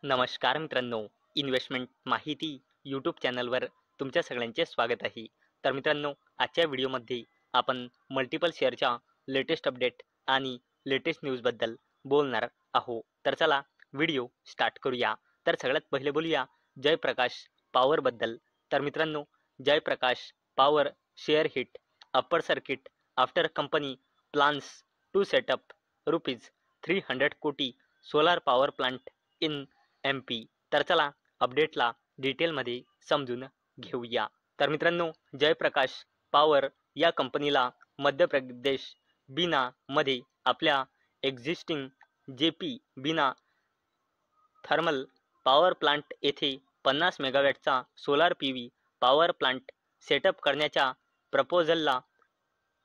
नमस्कार मित्रांनो, इन्व्हेस्टमेंट माहिती यूट्यूब चॅनलवर तुमच्या सगळ्यांचे स्वागत आहे. तर मित्रांनो, आजच्या व्हिडिओमध्ये आपण मल्टिपल शेअरच्या लेटेस्ट अपडेट आणि लेटेस्ट न्यूजबद्दल बोलणार आहोत. तर चला व्हिडिओ स्टार्ट करूया. तर सगळ्यात पहिले बोलूया जयप्रकाश पॉवरबद्दल. तर मित्रांनो, Jaiprakash power share hit upper circuit after company plans to set up ₹300 कोटी solar power plant in MP. तर चला अपडेटला डिटेलमध्ये समजून घेऊया. तर मित्रांनो, जयप्रकाश पॉवर या कंपनीला मध्य प्रदेश बीना मध्ये आपल्या existing JP Bina thermal power plant येथे 50 मेगावॅटचा solar PV power plant setup करण्याच्या प्रपोजलला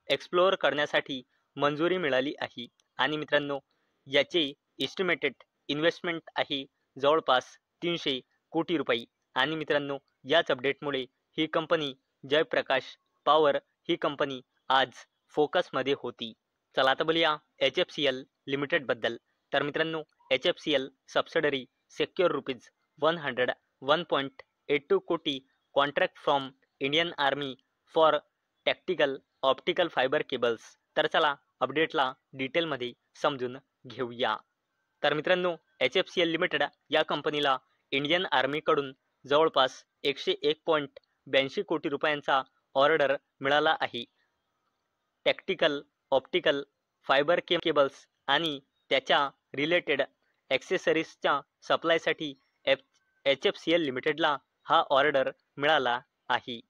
एक्सप्लोअर करण्यासाठी मंजुरी मिळाली आहे. आणि मित्रांनो, याचे एस्टिमेटेड इन्व्हेस्टमेंट आहे जवळपास 300 कोटी रुपये. आणि मित्रांनो, याच अपडेटमुळे ही कंपनी जयप्रकाश पॉवर ही कंपनी आज फोकसमध्ये होती. चला आता बोलूया HFCL लिमिटेडबद्दल. तर मित्रांनो, HFCL सबसिडरी सेक्युअर ₹101.82 कोटी contract from Indian army for tactical optical fibre cables. तर चला अपडेटला डिटेलमध्ये समजून घेऊया. तर मित्रांनो, HFCL लिमिटेड या कंपनीला इंडियन आर्मीकडून जवळपास 101.82 कोटी रुपयांचा ऑर्डर मिळाला आहे. टॅक्टिकल ऑप्टिकल फायबर केबल्स आणि त्याच्या रिलेटेड ॲक्सेसरीजच्या सप्लायसाठी HFCL लिमिटेडला हा ऑर्डर मिळाला आहे.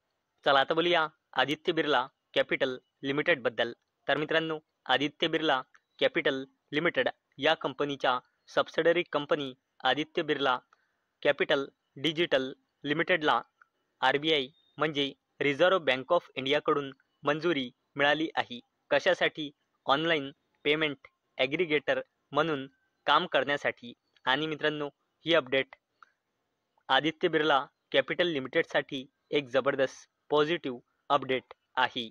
चला आता बोलूया आदित्य बिर्ला कॅपिटल लिमिटेडबद्दल. तर मित्रांनो, आदित्य बिर्ला कॅपिटल लिमिटेड या कंपनीच्या subsidiary company Aditya Birla capital digital लिमिटेडला RBI म्हणजे रिझर्व्ह बँक ऑफ इंडियाकडून मंजुरी मिळाली आहे. कशासाठी? ऑनलाईन पेमेंट ॲग्रिगेटर म्हणून काम करण्यासाठी. आणि मित्रांनो, ही अपडेट आदित्य बिर्ला कॅपिटल लिमिटेडसाठी एक जबरदस्त पॉझिटिव्ह अपडेट आहे.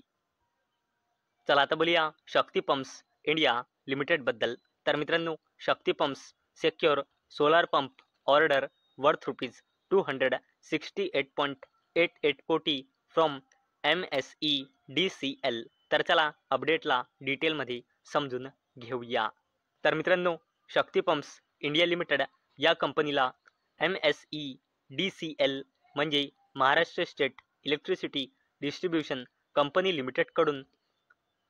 चला आता बोलूया शक्ती पंप्स इंडिया लिमिटेडबद्दल. तर मित्रांनो, Shakti pumps secure solar pump order worth ₹268.88 कोटी फ्रॉम MSEDCL. तर चला अपडेटला डिटेलमध्ये समजून घेऊया. तर मित्रांनो, शक्ती पंप्स इंडिया लिमिटेड या कंपनीला MSEDCL म्हणजे Maharashtra state electricity distribution company लिमिटेडकडून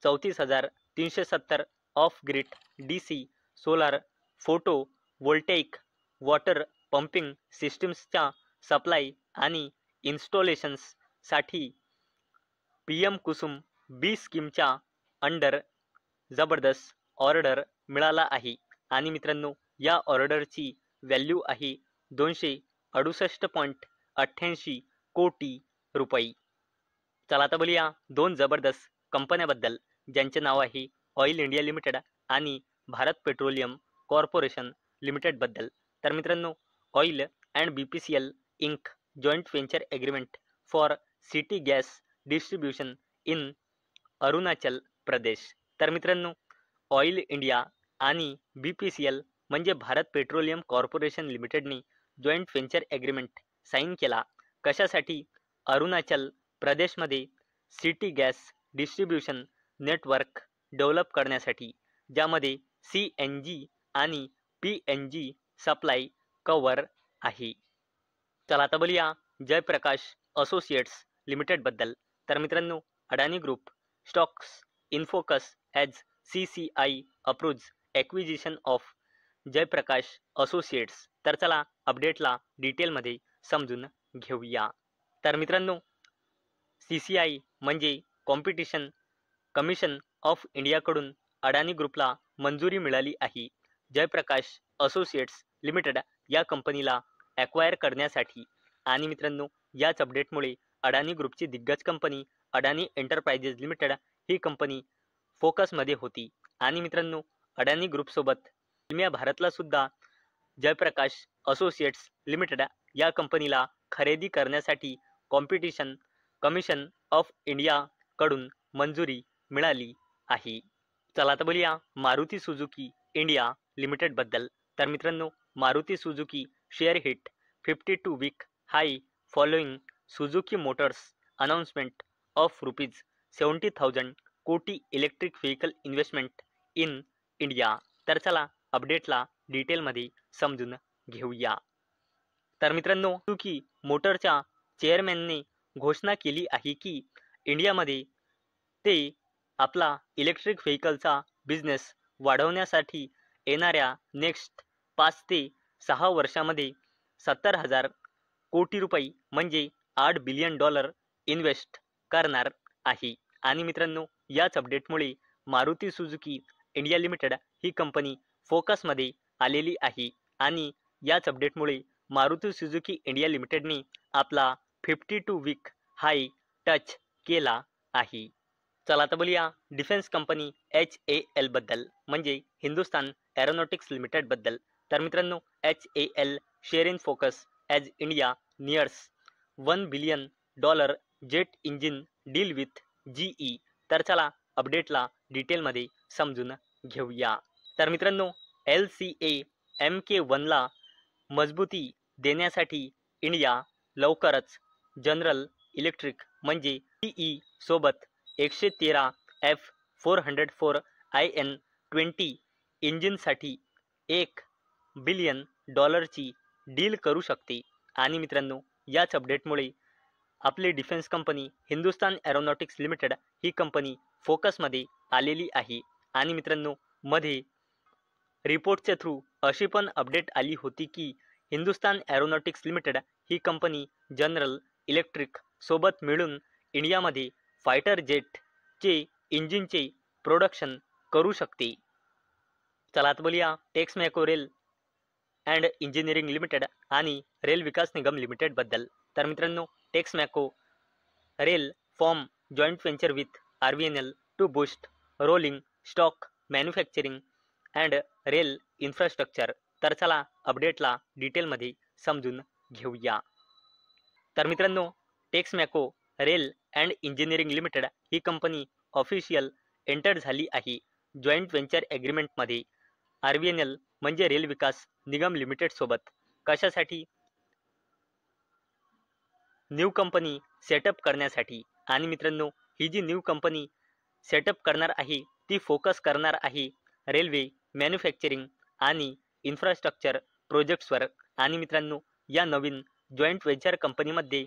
34,370 off grid DC solar photovoltaic water pumping सिस्टीम्सच्या सप्लाय आणि इन्स्टॉलेशन्ससाठी PM कुसुम B स्कीमच्या अंडर जबरदस्त ऑर्डर मिळाला आहे. आणि मित्रांनो, या ऑर्डरची व्हॅल्यू आहे ₹268.88 कोटी रुपये. चला आता बोलूया दोन जबरदस्त कंपन्याबद्दल ज्यांचे नाव आहे ऑइल इंडिया लिमिटेड आणि भारत पेट्रोलियम कॉर्पोरेशन लिमिटेडबद्दल. तर मित्रांनो, oil and BPCL ink joint venture agreement for city gas distribution in Arunachal Pradesh. तर मित्रांनो, ऑइल इंडिया आणि BPCL म्हणजे भारत पेट्रोलियम कॉर्पोरेशन लिमिटेडने जॉईंट व्हेंचर ॲग्रीमेंट साईन केला. कशासाठी? अरुणाचल प्रदेशमध्ये city gas distribution network develop करण्यासाठी, ज्यामध्ये CNG आणि PNG सप्लाय कव्हर आहे. चला आता बोलूया जयप्रकाश असोसिएट्स लिमिटेडबद्दल. तर मित्रांनो, Adani group stocks in focus as CCI approves acquisition of Jaiprakash associates. तर चला अपडेटला डिटेलमध्ये समजून घेऊया. तर मित्रांनो, CCI म्हणजे कॉम्पिटिशन कमिशन ऑफ इंडियाकडून अडानी ग्रुपला मंजुरी मिळाली आहे जयप्रकाश असोसिएट्स लिमिटेड या कंपनीला ॲक्वायर करण्यासाठी. आणि मित्रांनो, याच अपडेटमुळे अडानी ग्रुपची दिग्गज कंपनी अडानी एंटरप्राइजेस लिमिटेड ही कंपनी फोकसमध्ये होती. आणि मित्रांनो, अडानी ग्रुपसोबत निम्या भारतला सुद्धा जयप्रकाश असोसिएट्स लिमिटेड या कंपनीला खरेदी करण्यासाठी कॉम्पिटिशन कमिशन ऑफ इंडियाकडून मंजुरी मिळाली आहे. चला आता बोलूया मारुती सुझुकी इंडिया लिमिटेडबद्दल. तर मित्रांनो, Maruti Suzuki share hit 52-week high following Suzuki Motors announcement of rupees 70,000 कोटी electric vehicle investment in India. तर चला अपडेटला डिटेलमध्ये समजून घेऊया. तर मित्रांनो, सुझुकी मोटरच्या चेअरमॅनने घोषणा केली आहे की इंडियामध्ये ते आपला इलेक्ट्रिक व्हेकलचा बिझनेस वाढवण्यासाठी येणाऱ्या नेक्स्ट 5 ते 6 वर्षामध्ये 70,000 कोटी रुपये म्हणजे $8 बिलियन इन्व्हेस्ट करणार आहे. आणि मित्रांनो, याच अपडेटमुळे मारुती सुझुकी इंडिया लिमिटेड ही कंपनी फोकसमध्ये आलेली आहे आणि याच अपडेटमुळे मारुती सुझुकी इंडिया लिमिटेडने आपला 52 वीक हाय टच केला आहे. चला आता बोलूया डिफेन्स कंपनी HAL बद्दल, म्हणजे हिंदुस्तान एरोनॉटिक्स लिमिटेड बद्दल. तर मित्रांनो, HAL share in focus as India nears $1 billion jet engine deal with GE. तर चला अपडेटला डिटेलमध्ये समजून घेऊया. तर मित्रांनो, LCA Mk1ला मजबूती देण्यासाठी इंडिया लवकरच जनरल इलेक्ट्रिक म्हणजे GE सोबत 113 F404 IN20 इंजिनसाठी $1 बिलियन ची डील करू शकते. आणि मित्रांनो, याच अपडेटमुळे आपली defence company Hindustan aeronautics limited ही कंपनी फोकसमध्ये आलेली आहे. आणि मित्रांनो, मध्ये रिपोर्टच्या थ्रू अशी पण अपडेट आली होती की हिंदुस्तान एरोनॉटिक्स लिमिटेड ही कंपनी जनरल इलेक्ट्रिक सोबत मिळून इंडियामध्ये फायटर जेटचे इंजिनचे प्रोडक्शन करू शकते. चला आता बोलूया Texmaco rail and engineering limited आणि रेल विकास निगम लिमिटेड बद्दल. तर मित्रांनो, Texmaco rail form joint venture with RVNL to boost rolling stock manufacturing and rail infrastructure. तर चला अपडेटला डिटेलमध्ये समजून घेऊया. तर मित्रांनो, Texmaco rail and engineering limited ही कंपनी ऑफिशियल एंटर झाली आहे जॉईंट व्हेंचर ॲग्रीमेंटमध्ये RVNL म्हणजे रेल विकास निगम लिमिटेड सोबत. कशासाठी? न्यू कंपनी सेटअप करण्यासाठी. आणि मित्रांनो, ही जी न्यू कंपनी सेटअप करणार आहे ती फोकस करणार आहे रेल्वे मॅन्युफॅक्चरिंग आणि इन्फ्रास्ट्रक्चर प्रोजेक्ट्सवर. आणि मित्रांनो, या नवीन जॉईंट व्हेंचर कंपनीमध्ये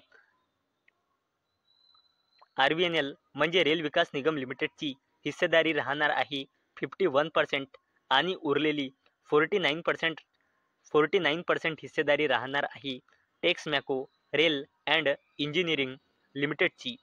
RVNL म्हणजे रेल विकास निगम लिमिटेडची हिस्सेदारी राहणार आहे 51% आणि उरलेली 49% हिस्सेदारी राहणार आहे टेक्समॅको रेल अँड इंजिनिअरिंग लिमिटेडची.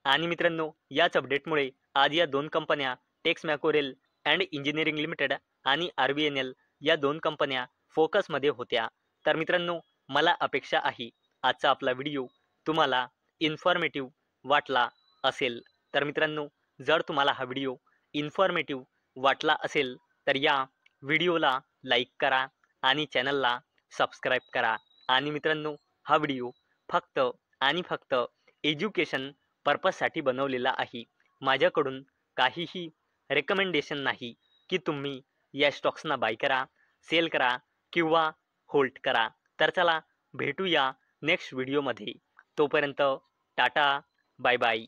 आणि मित्रांनो, याच अपडेटमुळे आज या दोन कंपन्या टेक्समॅको रेल अँड इंजिनिअरिंग लिमिटेड आणि RVNL या दोन कंपन्या फोकसमध्ये होत्या. तर मित्रांनो, मला अपेक्षा आहे आजचा आपला व्हिडिओ तुम्हाला इन्फॉर्मेटिव्ह वाटला असेल. तर मित्रांनो, जर तुम्हाला हा व्हिडिओ इन्फॉर्मेटिव्ह वाटला असेल तर या व्हिडिओला लाईक करा आणि चॅनलला सबस्क्राईब करा. आणि मित्रांनो, हा व्हिडिओ फक्त आणि फक्त एज्युकेशन पर्पजसाठी बनवलेला आहे. माझ्याकडून काहीही रेकमेंडेशन नाही की तुम्ही या स्टॉक्सना बाय करा, सेल करा किंवा होल्ड करा. तर चला भेटूया नेक्स्ट व्हिडिओमध्ये. तोपर्यंत टाटा, बाय बाय.